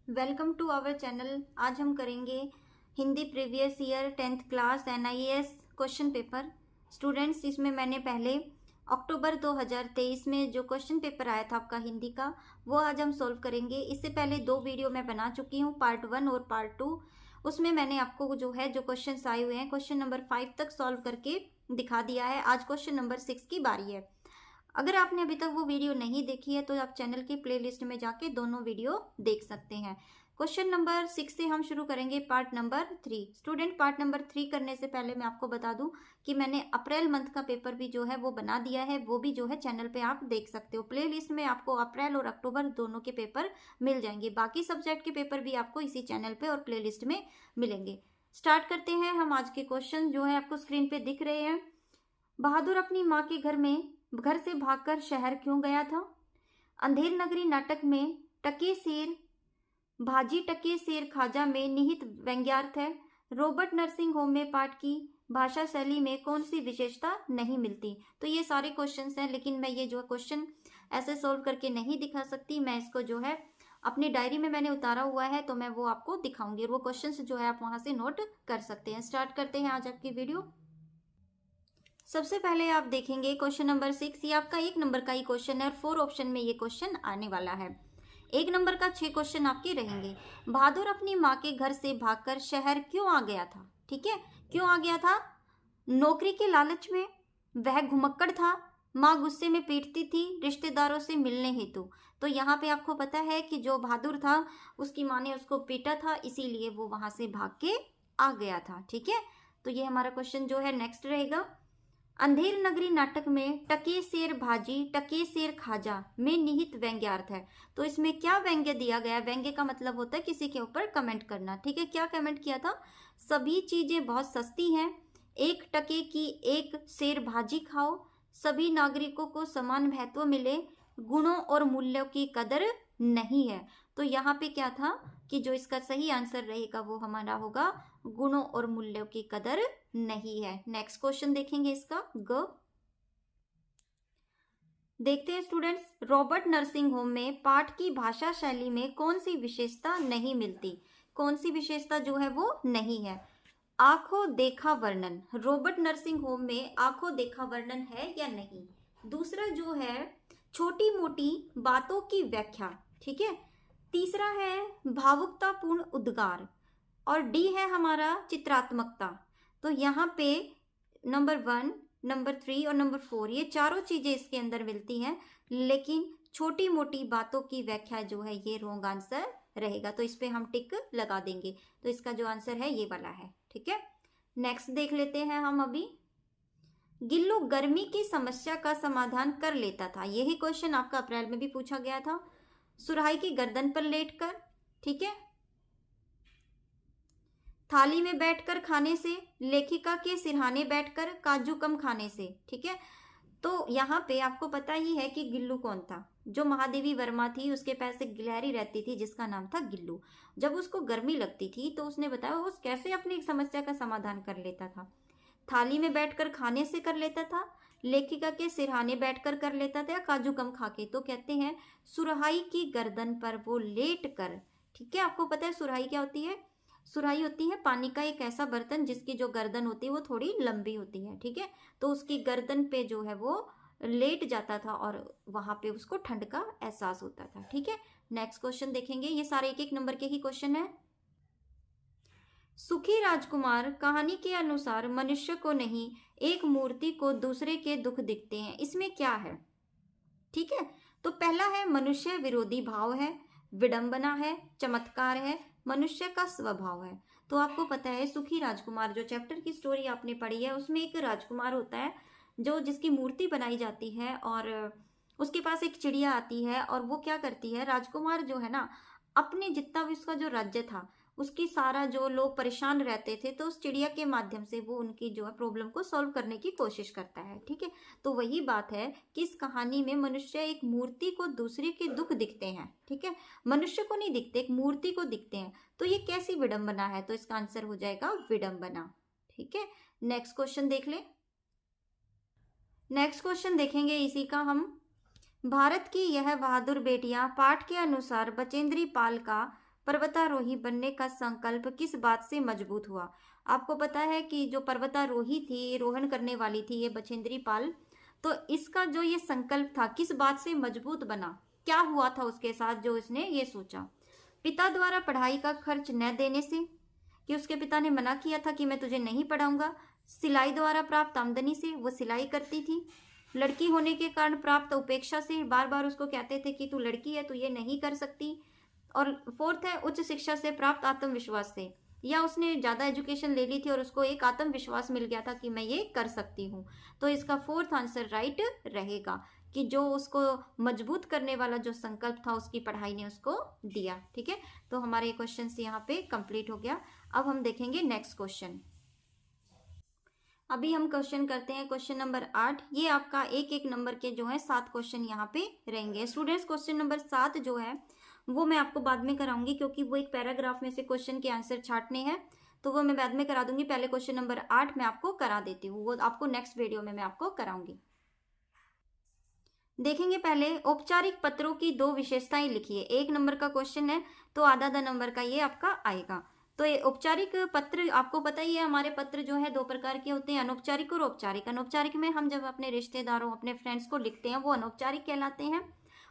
Welcome to our channel. आज हम करेंगे Hindi previous year 10th class NIES question paper. Students, इसमें मैंने पहले अक्टूबर 2023 में जो क्वेश्चन पेपर आया था आपका हिंदी का, वो आज हम सॉल्व करेंगे। इससे पहले 2 वीडियो मैं बना चुकी हूँ, पार्ट 1 और पार्ट 2। उसमें मैंने आपको जो क्वेश्चन आए हुए हैं, क्वेश्चन नंबर 5 तक सॉल्व करके दिखा दिया है। आज क्वेश्चन नंबर 6 की बारी है। अगर आपने अभी तक वो वीडियो नहीं देखी है तो आप चैनल की प्लेलिस्ट में जाके दोनों वीडियो देख सकते हैं। क्वेश्चन नंबर 6 से हम शुरू करेंगे part number 3। Student, part number 3 करने से पहले मैं आपको बता दूं कि मैंने अप्रैल मंथ का पेपर भी जो है वो बना दिया है। वो भी जो है चैनल पे आप देख सकते हो। प्लेलिस्ट में आपको अप्रैल और अक्टूबर दोनों के पेपर मिल जाएंगे। बाकी सब्जेक्ट के पेपर भी आपको इसी चैनल पे और प्लेलिस्ट में मिलेंगे। स्टार्ट करते हैं हम आज के क्वेश्चन जो है आपको स्क्रीन पे दिख रहे हैं। बहादुर अपनी माँ के घर से भागकर शहर क्यों गया था? अंधेर नगरी नाटक में टके शेर भाजी टके शेर खाजा में निहित व्यंग्यार्थ है। रॉबर्ट नर्सिंग होम में पाठ की भाषा शैली में कौन सी विशेषता नहीं मिलती? तो ये सारे क्वेश्चंस हैं, लेकिन मैं ये जो क्वेश्चन ऐसे सॉल्व करके नहीं दिखा सकती। मैं इसको जो है अपनी डायरी में मैंने उतारा हुआ है, तो मैं वो आपको दिखाऊंगी। वो क्वेश्चंस जो है आप वहां से नोट कर सकते हैं। स्टार्ट करते हैं आज आपकी वीडियो। सबसे पहले आप देखेंगे क्वेश्चन नंबर 6। ये आपका 1 नंबर का ही क्वेश्चन है और 4 ऑप्शन में ये क्वेश्चन आने वाला है। 1 नंबर का 6 क्वेश्चन आपके रहेंगे। बहादुर अपनी माँ के घर से भागकर शहर क्यों आ गया था? ठीक है, क्यों आ गया था? नौकरी के लालच में, वह घुमक्कड़ था, माँ गुस्से में पीटती थी, रिश्तेदारों से मिलने हेतु। तो यहाँ पे आपको पता है कि जो बहादुर था उसकी माँ ने उसको पीटा था, इसीलिए वो वहां से भाग के आ गया था। ठीक है, तो ये हमारा क्वेश्चन जो है नेक्स्ट रहेगा। अंधेर नगरी नाटक में टके शेर भाजी टके शेर खाजा में निहित व्यंग्यार्थ है। तो इसमें क्या व्यंग्य दिया गया? व्यंग्य का मतलब होता है किसी के ऊपर कमेंट करना। ठीक है, क्या कमेंट किया था? सभी चीजें बहुत सस्ती हैं, 1 टके की 1 शेर भाजी खाओ, सभी नागरिकों को समान महत्व मिले, गुणों और मूल्यों की कदर नहीं है। तो यहाँ पे क्या था कि जो इसका सही आंसर रहेगा वो हमारा होगा गुणों और मूल्यों की कदर नहीं है। नेक्स्ट क्वेश्चन देखेंगे इसका ग। देखते हैं स्टूडेंट्स, रॉबर्ट नर्सिंग होम में पाठ की भाषा शैली में कौन सी विशेषता नहीं मिलती? कौन सी विशेषता जो है वो नहीं है? आंखों देखा वर्णन। रॉबर्ट नर्सिंग होम में आंखों देखा वर्णन है या नहीं? दूसरा जो है छोटी मोटी बातों की व्याख्या। ठीक है, तीसरा है भावुकतापूर्ण उद्गार, और डी है हमारा चित्रात्मकता। तो यहाँ पे नंबर 1, नंबर 3 और नंबर 4 ये चारों चीजें इसके अंदर मिलती हैं, लेकिन छोटी मोटी बातों की व्याख्या जो है ये रॉन्ग आंसर रहेगा। तो इस पे हम टिक लगा देंगे। तो इसका जो आंसर है ये वाला है। ठीक है, नेक्स्ट देख लेते हैं हम अभी। गिल्लू गर्मी की समस्या का समाधान कर लेता था। यही क्वेश्चन आपका अप्रैल में भी पूछा गया था। सुराही की गर्दन पर लेटकर, ठीक है, थाली में बैठकर खाने से, लेखिका के सिरहाने बैठकर, काजू कम खाने से। ठीक है, तो यहाँ पे आपको पता ही है कि गिल्लू कौन था। जो महादेवी वर्मा थी उसके पास एक गिलहरी रहती थी जिसका नाम था गिल्लू। जब उसको गर्मी लगती थी तो उसने बताया वो कैसे अपनी समस्या का समाधान कर लेता था। थाली में बैठकर खाने से कर लेता था, लेखिका के सिरहाने बैठकर कर लेता था, या काजू कम खा के। तो कहते हैं सुराही की गर्दन पर वो लेट कर। ठीक है, आपको पता है सुराही क्या होती है? सुराही होती है पानी का एक ऐसा बर्तन जिसकी जो गर्दन होती है वो थोड़ी लंबी होती है। ठीक है, तो उसकी गर्दन पे जो है वो लेट जाता था और वहां पे उसको ठंड का एहसास होता था। ठीक है, नेक्स्ट क्वेश्चन देखेंगे। ये सारे 1-1 नंबर के ही क्वेश्चन है। सुखी राजकुमार कहानी के अनुसार मनुष्य को नहीं, एक मूर्ति को दूसरे के दुख दिखते हैं। इसमें क्या है? ठीक है, तो पहला है मनुष्य विरोधी भाव है, विडंबना है, चमत्कार है, मनुष्य का स्वभाव है। तो आपको पता है सुखी राजकुमार जो चैप्टर की स्टोरी आपने पढ़ी है उसमें एक राजकुमार होता है जो जिसकी मूर्ति बनाई जाती है, और उसके पास एक चिड़िया आती है और वो क्या करती है, राजकुमार जो है ना अपने जितना भी उसका जो राज्य था उसकी सारा जो लोग परेशान रहते थे तो उस चिड़िया के माध्यम से वो उनकी जो है प्रॉब्लम को सॉल्व करने की कोशिश करता है। ठीक है, तो वही बात है कि इस कहानी में मनुष्य एक मूर्ति को दूसरे के दुख दिखते हैं। ठीक है, मनुष्य को नहीं दिखते, एक मूर्ति को दिखते हैं। तो ये कैसी विडंबना है? तो इसका आंसर हो जाएगा विडंबना। ठीक है, नेक्स्ट क्वेश्चन देख ले। नेक्स्ट क्वेश्चन देखेंगे इसी का हम। भारत की यह बहादुर बेटियां पाठ के अनुसार बचेंद्री पाल का पर्वतारोही बनने का संकल्प किस बात से मजबूत हुआ? आपको पता है कि जो पर्वतारोही थी, रोहन करने वाली थी ये बछेंद्री पाल, तो इसका जो ये संकल्प था किस बात से मजबूत बना? क्या हुआ था उसके साथ जो इसने ये सोचा? पिता द्वारा पढ़ाई का खर्च न देने से, कि उसके पिता ने मना किया था कि मैं तुझे नहीं पढ़ाऊंगा। सिलाई द्वारा प्राप्त आमदनी से, वो सिलाई करती थी। लड़की होने के कारण प्राप्त उपेक्षा से, बार बार उसको कहते थे कि तू लड़की है, तू ये नहीं कर सकती। और फोर्थ है उच्च शिक्षा से प्राप्त आत्मविश्वास से, या उसने ज़्यादा एजुकेशन ले ली थी और उसको एक आत्मविश्वास मिल गया था कि मैं ये कर सकती हूँ। तो इसका फोर्थ आंसर राइट रहेगा कि जो उसको मजबूत करने वाला जो संकल्प था उसकी पढ़ाई ने उसको दिया। ठीक है, तो हमारे ये क्वेश्चन यहाँ पे कंप्लीट हो गया। अब हम देखेंगे नेक्स्ट क्वेश्चन। अभी हम क्वेश्चन करते हैं क्वेश्चन नंबर 8। ये आपका एक एक नंबर के जो है 7 क्वेश्चन यहाँ पे रहेंगे। स्टूडेंट्स क्वेश्चन नंबर 7 जो है वो मैं आपको बाद में कराऊंगी, क्योंकि वो एक पैराग्राफ में से क्वेश्चन के आंसर छांटने हैं, तो वो मैं बाद में करा दूंगी। पहले क्वेश्चन नंबर 8 मैं आपको करा देती हूँ, वो आपको नेक्स्ट वीडियो में मैं आपको कराऊंगी। देखेंगे पहले औपचारिक पत्रों की 2 विशेषताएं लिखिए। 1 नंबर का क्वेश्चन है तो आधा नंबर का ये आपका आएगा। तो ये औपचारिक पत्र, आपको पता ही है हमारे पत्र जो है 2 प्रकार के होते हैं, अनौपचारिक और औपचारिक। अनौपचारिक में हम जब अपने रिश्तेदारों, अपने फ्रेंड्स को लिखते हैं वो अनौपचारिक कहलाते हैं,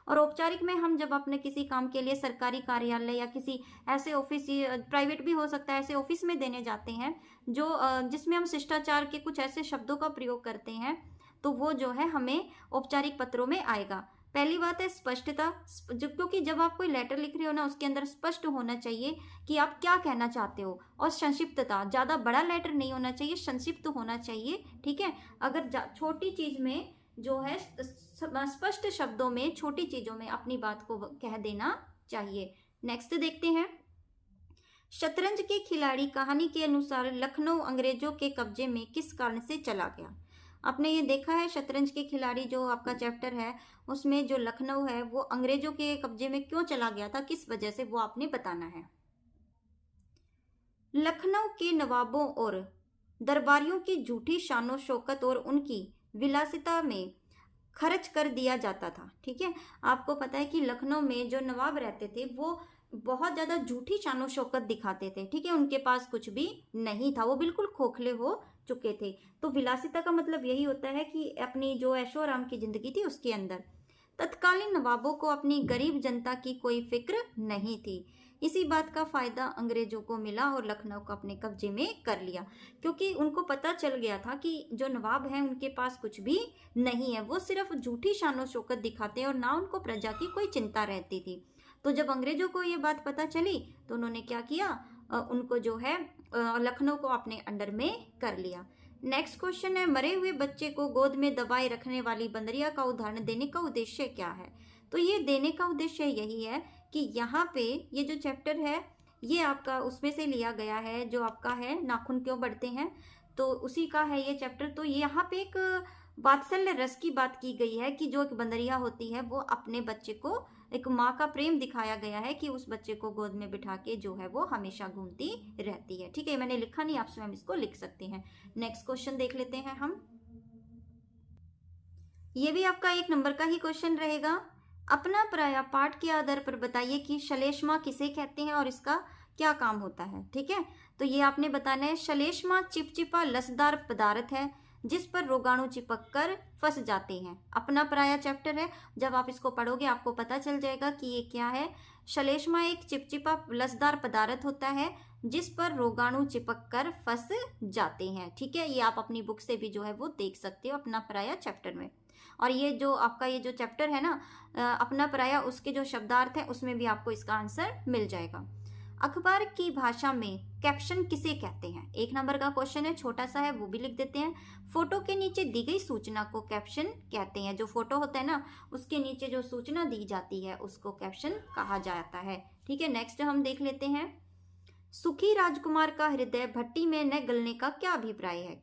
और औपचारिक में हम जब अपने किसी काम के लिए सरकारी कार्यालय या किसी ऐसे ऑफिस, प्राइवेट भी हो सकता है, ऐसे ऑफिस में देने जाते हैं जो जिसमें हम शिष्टाचार के कुछ ऐसे शब्दों का प्रयोग करते हैं, तो वो जो है हमें औपचारिक पत्रों में आएगा। पहली बात है स्पष्टता, क्योंकि जब आप कोई लेटर लिख रहे हो ना उसके अंदर स्पष्ट होना चाहिए कि आप क्या कहना चाहते हो। और संक्षिप्तता, ज़्यादा बड़ा लेटर नहीं होना चाहिए, संक्षिप्त होना चाहिए। ठीक है, अगर छोटी चीज में जो है स्पष्ट शब्दों में, छोटी चीजों में अपनी बात को कह देना चाहिए। नेक्स्ट देखते हैं, शतरंज के खिलाड़ी कहानी के अनुसार लखनऊ अंग्रेजों के कब्जे में किस कारण से चला गया? आपने ये देखा है शतरंज के खिलाड़ी जो आपका चैप्टर है उसमें जो लखनऊ है वो अंग्रेजों के कब्जे में क्यों चला गया था, किस वजह से, वो आपने बताना है। लखनऊ के नवाबों और दरबारियों की झूठी शानो शौकत और उनकी विलासिता में खर्च कर दिया जाता था। ठीक है, आपको पता है कि लखनऊ में जो नवाब रहते थे वो बहुत ज़्यादा झूठी शानो शौकत दिखाते थे। ठीक है, उनके पास कुछ भी नहीं था, वो बिल्कुल खोखले हो चुके थे। तो विलासिता का मतलब यही होता है कि अपनी जो ऐशो आराम की जिंदगी थी उसके अंदर। तत्कालीन नवाबों को अपनी गरीब जनता की कोई फिक्र नहीं थी। इसी बात का फायदा अंग्रेजों को मिला और लखनऊ को अपने कब्जे में कर लिया, क्योंकि उनको पता चल गया था कि जो नवाब हैं उनके पास कुछ भी नहीं है, वो सिर्फ झूठी शानो शौकत दिखाते हैं और ना उनको प्रजा की कोई चिंता रहती थी। तो जब अंग्रेजों को ये बात पता चली तो उन्होंने क्या किया, उनको जो है लखनऊ को अपने अंडर में कर लिया। नेक्स्ट क्वेश्चन है, मरे हुए बच्चे को गोद में दबाए रखने वाली बंदरिया का उदाहरण देने का उद्देश्य क्या है? तो ये देने का उद्देश्य यही है कि यहाँ पे ये जो चैप्टर है ये आपका उसमें से लिया गया है, जो आपका है नाखून क्यों बढ़ते हैं, तो उसी का है ये चैप्टर। तो यहाँ पे एक वात्सल्य रस की बात की गई है कि जो एक बंदरिया होती है वो अपने बच्चे को, एक माँ का प्रेम दिखाया गया है कि उस बच्चे को गोद में बिठा के जो है वो हमेशा घूमती रहती है। ठीक है, मैंने लिखा नहीं, आप स्वयं इसको लिख सकते हैं। नेक्स्ट क्वेश्चन देख लेते हैं हम। ये भी आपका 1 नंबर का ही क्वेश्चन रहेगा। अपना पराया पाठ के आधार पर बताइए कि श्लेष्मा किसे कहते हैं और इसका क्या काम होता है। ठीक है, तो ये आपने बताना है। श्लेष्मा चिपचिपा लसदार पदार्थ है जिस पर रोगाणु चिपक कर फंस जाते हैं। अपना पराया चैप्टर है, जब आप इसको पढ़ोगे आपको पता चल जाएगा कि ये क्या है। श्लेष्मा एक चिपचिपा लसदार पदार्थ होता है जिस पर रोगाणु चिपक कर फंस जाते हैं। ठीक है, ये आप अपनी बुक से भी जो है वो देख सकते हो अपना पराया चैप्टर में। और ये जो आपका ये जो चैप्टर है ना अपना पराया, उसके जो शब्दार्थ हैं उसमें भी आपको इसका आंसर मिल जाएगा। अखबार की भाषा में कैप्शन किसे कहते हैं? 1 नंबर का क्वेश्चन है, छोटा सा है, वो भी लिख देते हैं। फोटो के नीचे दी गई सूचना को कैप्शन कहते हैं। जो फोटो होता है ना उसके नीचे जो सूचना दी जाती है उसको कैप्शन कहा जाता है। ठीक है, नेक्स्ट हम देख लेते हैं। सुखी राजकुमार का हृदय भट्टी में न गलने का क्या अभिप्राय है?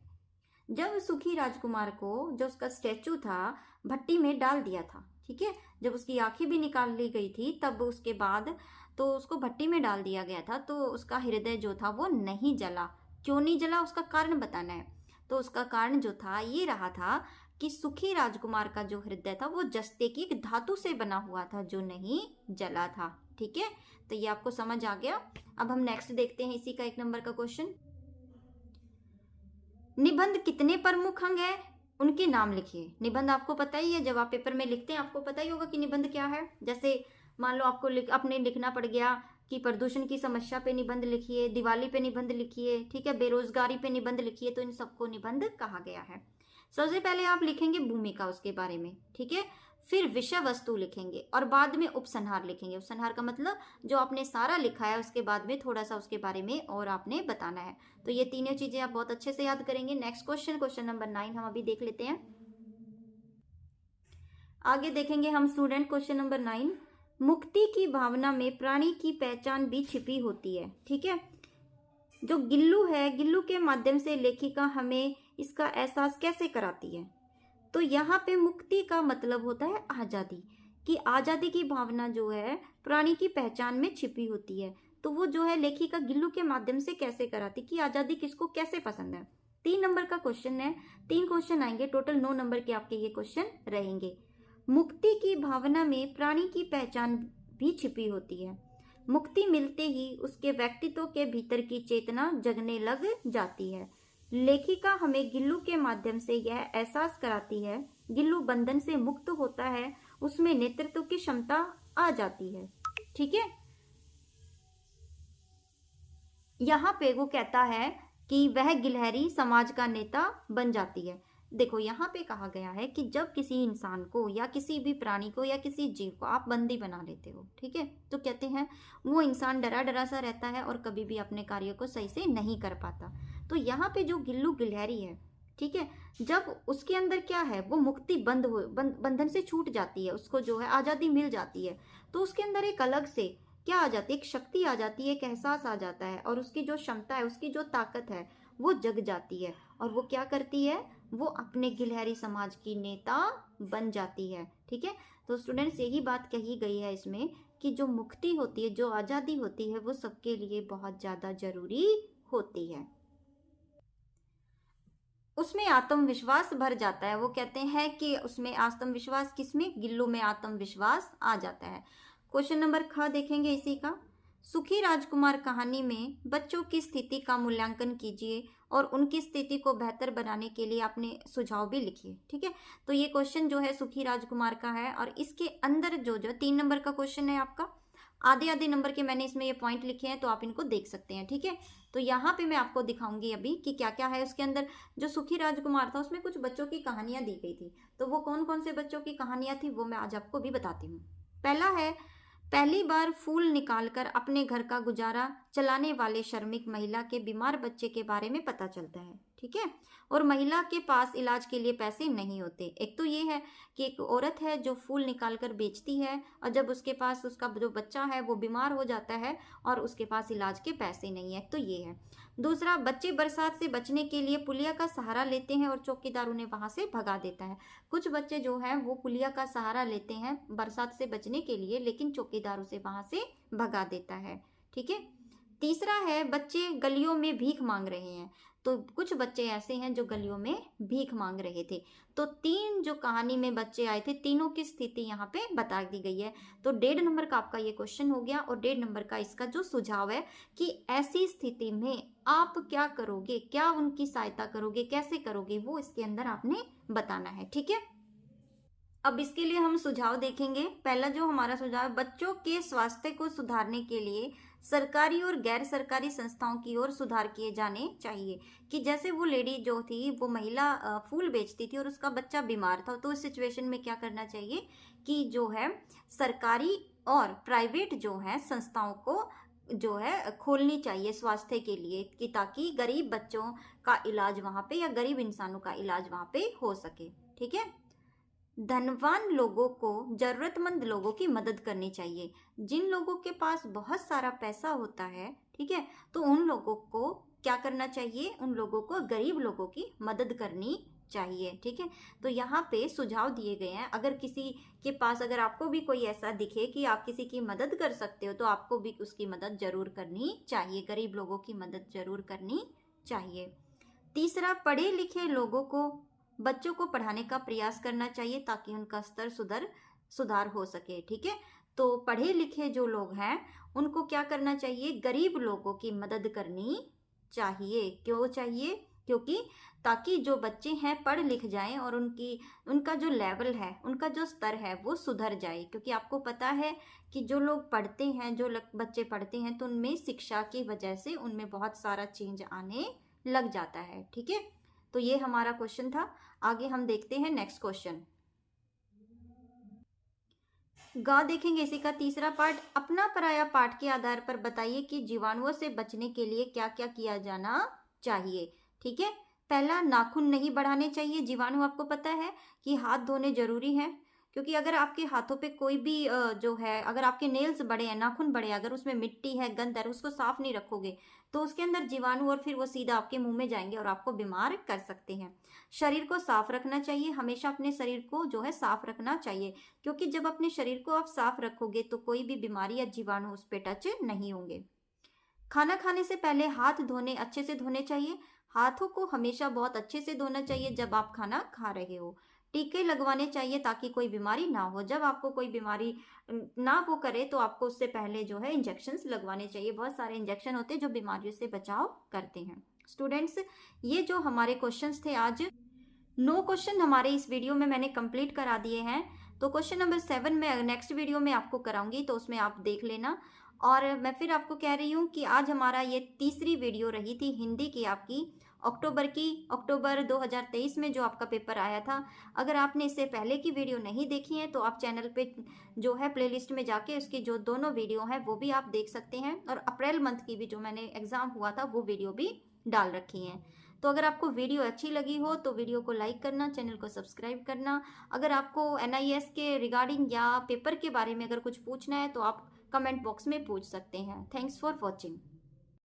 जब सुखी राजकुमार को, जो उसका स्टैचू था, भट्टी में डाल दिया था, ठीक है, जब उसकी आंखें भी निकाल ली गई थी तब उसके बाद तो उसको भट्टी में डाल दिया गया था, तो उसका हृदय जो था वो नहीं जला। क्यों नहीं जला, उसका कारण बताना है। तो उसका कारण जो था ये रहा था कि सुखी राजकुमार का जो हृदय था वो जस्ते की एक धातु से बना हुआ था जो नहीं जला था। ठीक है, तो ये आपको समझ आ गया। अब हम नेक्स्ट देखते हैं इसी का 1 नंबर का क्वेश्चन। निबंध कितने प्रमुख अंग है, उनके नाम लिखिए। निबंध आपको पता ही है, जब आप पेपर में लिखते हैं आपको पता ही होगा कि निबंध क्या है। जैसे मान लो आपको अपने लिखना पड़ गया कि प्रदूषण की समस्या पे निबंध लिखिए, दिवाली पे निबंध लिखिए, ठीक है, बेरोजगारी पे निबंध लिखिए, तो इन सबको निबंध कहा गया है। सबसे पहले आप लिखेंगे भूमिका उसके बारे में, ठीक है, फिर विषय वस्तु लिखेंगे और बाद में उपसंहार लिखेंगे। उपसंहार का मतलब जो आपने सारा लिखा है उसके बाद में थोड़ा सा उसके बारे में और आपने बताना है। तो ये तीनों चीजें आप बहुत अच्छे से याद करेंगे। नेक्स्ट क्वेश्चन नंबर 9 हम अभी देख लेते हैं। आगे देखेंगे हम स्टूडेंट क्वेश्चन नंबर 9। मुक्ति की भावना में प्राणी की पहचान भी छिपी होती है, ठीक है। जो गिल्लू है, गिल्लू के माध्यम से लेखिका हमें इसका एहसास कैसे कराती है। तो यहाँ पे मुक्ति का मतलब होता है आज़ादी, कि आज़ादी की भावना जो है प्राणी की पहचान में छिपी होती है। तो वो जो है लेखिका गिल्लू के माध्यम से कैसे कराती कि आज़ादी किसको कैसे पसंद है। 3 नंबर का क्वेश्चन है, 3 क्वेश्चन आएंगे, टोटल 9 नंबर के आपके ये क्वेश्चन रहेंगे। मुक्ति की भावना में प्राणी की पहचान भी छिपी होती है। मुक्ति मिलते ही उसके व्यक्तित्व के भीतर की चेतना जगने लग जाती है। लेखिका हमें गिल्लू के माध्यम से यह एहसास कराती है, गिल्लू बंधन से मुक्त होता है, उसमें नेतृत्व की क्षमता आ जाती है, ठीक है। यहाँ पे वो कहता है कि वह गिलहरी समाज का नेता बन जाती है। देखो यहाँ पे कहा गया है कि जब किसी इंसान को या किसी भी प्राणी को या किसी जीव को आप बंदी बना लेते हो, ठीक है, तो कहते हैं वो इंसान डरा डरा सा रहता है और कभी भी अपने कार्य को सही से नहीं कर पाता। तो यहाँ पे जो गिल्लू गिलहरी है, ठीक है, जब उसके अंदर क्या है, वो मुक्ति बंधन से छूट जाती है, उसको जो है आज़ादी मिल जाती है, तो उसके अंदर एक अलग से क्या आ जाती है, एक शक्ति आ जाती है, एक एहसास आ जाता है और उसकी जो क्षमता है, उसकी जो ताकत है वो जग जाती है और वो क्या करती है, वो अपने गिलहरी समाज की नेता बन जाती है, ठीक है। तो स्टूडेंट्स यही बात कही गई है इसमें कि जो मुक्ति होती है, जो आज़ादी होती है, वो सबके लिए बहुत ज़्यादा जरूरी होती है। उसमें आत्मविश्वास भर जाता है। वो कहते हैं कि उसमें आत्मविश्वास, किसमें, गिल्लू में आत्मविश्वास आ जाता है। क्वेश्चन नंबर ख देखेंगे इसी का। सुखी राजकुमार कहानी में बच्चों की स्थिति का मूल्यांकन कीजिए और उनकी स्थिति को बेहतर बनाने के लिए अपने सुझाव भी लिखिए, ठीक है। तो ये क्वेश्चन जो है सुखी राजकुमार का है और इसके अंदर जो 3 नंबर का क्वेश्चन है आपका, आधे आधे नंबर के मैंने इसमें ये पॉइंट लिखे हैं, तो आप इनको देख सकते हैं, ठीक है। तो यहाँ पे मैं आपको दिखाऊंगी अभी कि क्या क्या है उसके अंदर। जो सुखी राजकुमार था उसमें कुछ बच्चों की कहानियां दी गई थी, तो वो कौन कौन से बच्चों की कहानियां थी वो मैं आज आपको भी बताती हूँ। पहला है, पहली बार फूल निकालकर अपने घर का गुजारा चलाने वाले श्रमिक महिला के बीमार बच्चे के बारे में पता चलता है, ठीक है। और महिला के पास इलाज के लिए पैसे नहीं होते। एक तो ये है कि एक औरत है जो फूल निकालकर बेचती है और जब उसके पास उसका जो बच्चा है वो बीमार हो जाता है और उसके पास इलाज के पैसे नहीं है, तो ये है। दूसरा, बच्चे बरसात से बचने के लिए पुलिया का सहारा लेते हैं और चौकीदार उन्हें वहां से भगा देता है। कुछ बच्चे जो हैं वो पुलिया का सहारा लेते हैं बरसात से बचने के लिए, लेकिन चौकीदार उसे वहां से भगा देता है, ठीक है। तीसरा है, बच्चे गलियों में भीख मांग रहे हैं। तो कुछ बच्चे ऐसे हैं जो गलियों में भीख मांग रहे थे। तो 3 जो कहानी में बच्चे आए थे, तीनों की स्थिति यहाँ पे बता दी गई है। तो 1.5 नंबर का आपका ये क्वेश्चन हो गया और 1.5 नंबर का इसका जो सुझाव है कि ऐसी स्थिति में आप क्या करोगे, क्या उनकी सहायता करोगे, कैसे करोगे, वो इसके अंदर आपने बताना है, ठीक है। अब इसके लिए हम सुझाव देखेंगे। पहला जो हमारा सुझाव, बच्चों के स्वास्थ्य को सुधारने के लिए सरकारी और गैर सरकारी संस्थाओं की ओर सुधार किए जाने चाहिए। कि जैसे वो लेडी जो थी, वो महिला फूल बेचती थी और उसका बच्चा बीमार था, तो इस सिचुएशन में क्या करना चाहिए कि जो है सरकारी और प्राइवेट जो है संस्थाओं को जो है खोलनी चाहिए स्वास्थ्य के लिए, कि ताकि गरीब बच्चों का इलाज वहाँ पे या गरीब इंसानों का इलाज वहाँ पे हो सके, ठीक है। धनवान लोगों को जरूरतमंद लोगों की मदद करनी चाहिए। जिन लोगों के पास बहुत सारा पैसा होता है, ठीक है, तो उन लोगों को क्या करना चाहिए, उन लोगों को, गरीब लोगों की मदद करनी चाहिए, ठीक है। तो यहाँ पे सुझाव दिए गए हैं। अगर किसी के पास, अगर आपको भी कोई ऐसा दिखे कि आप किसी की मदद कर सकते हो, तो आपको भी उसकी मदद जरूर करनी चाहिए, गरीब लोगों की मदद जरूर करनी चाहिए। तीसरा, पढ़े लिखे लोगों को, बच्चों को पढ़ाने का प्रयास करना चाहिए ताकि उनका स्तर सुधार हो सके, ठीक है। तो पढ़े लिखे जो लोग हैं उनको क्या करना चाहिए, गरीब लोगों की मदद करनी चाहिए। क्यों चाहिए? क्योंकि ताकि जो बच्चे हैं पढ़ लिख जाएं और उनका जो लेवल है, उनका जो स्तर है वो सुधर जाए। क्योंकि आपको पता है कि जो लोग पढ़ते हैं, बच्चे पढ़ते हैं, तो उनमें शिक्षा की वजह से उनमें बहुत सारा चेंज आने लग जाता है। ठीक है, तो ये हमारा क्वेश्चन था। आगे हम देखते हैं नेक्स्ट क्वेश्चन। गा देखेंगे इसी का तीसरा पार्ट। अपना पराया पाठ के आधार पर बताइए कि जीवाणुओं से बचने के लिए क्या क्या किया जाना चाहिए। ठीक है, पहला, नाखून नहीं बढ़ाने चाहिए। जीवाणु, आपको पता है कि हाथ धोने जरूरी है, क्योंकि अगर आपके हाथों पे कोई भी जो है, अगर आपके नेल्स बड़े हैं, नाखून बड़े हैं, अगर उसमें मिट्टी है, गंद है, उसको साफ नहीं रखोगे तो उसके अंदर जीवाणु और फिर वो सीधा आपके मुंह में जाएंगे और आपको बीमार कर सकते हैं। शरीर को साफ रखना चाहिए, हमेशा अपने शरीर को जो है साफ रखना चाहिए, क्योंकि जब अपने शरीर को आप साफ रखोगे तो कोई भी बीमारी या जीवाणु उस पे टच नहीं होंगे। खाना खाने से पहले हाथ धोने, अच्छे से धोने चाहिए। हाथों को हमेशा बहुत अच्छे से धोना चाहिए जब आप खाना खा रहे हो। टीके लगवाने चाहिए ताकि कोई बीमारी ना हो। जब आपको कोई बीमारी ना वो करे तो आपको उससे पहले जो है इंजेक्शंस लगवाने चाहिए। बहुत सारे इंजेक्शन होते हैं जो बीमारियों से बचाव करते हैं। स्टूडेंट्स, ये जो हमारे क्वेश्चंस थे आज, 9 क्वेश्चन हमारे इस वीडियो में मैंने कंप्लीट करा दिए हैं। तो क्वेश्चन नंबर 7 में नेक्स्ट वीडियो में आपको कराऊंगी, तो उसमें आप देख लेना। और मैं फिर आपको कह रही हूँ कि आज हमारा ये तीसरी वीडियो रही थी हिंदी की, आपकी अक्टूबर 2023 में जो आपका पेपर आया था। अगर आपने इससे पहले की वीडियो नहीं देखी है तो आप चैनल पे जो है प्लेलिस्ट में जाके उसकी जो दोनों वीडियो हैं वो भी आप देख सकते हैं। और अप्रैल मंथ की भी जो मैंने एग्जाम हुआ था वो वीडियो भी डाल रखी हैं। तो अगर आपको वीडियो अच्छी लगी हो तो वीडियो को लाइक करना, चैनल को सब्सक्राइब करना। अगर आपको NIS के रिगार्डिंग या पेपर के बारे में अगर कुछ पूछना है तो आप कमेंट बॉक्स में पूछ सकते हैं। Thanks for watching.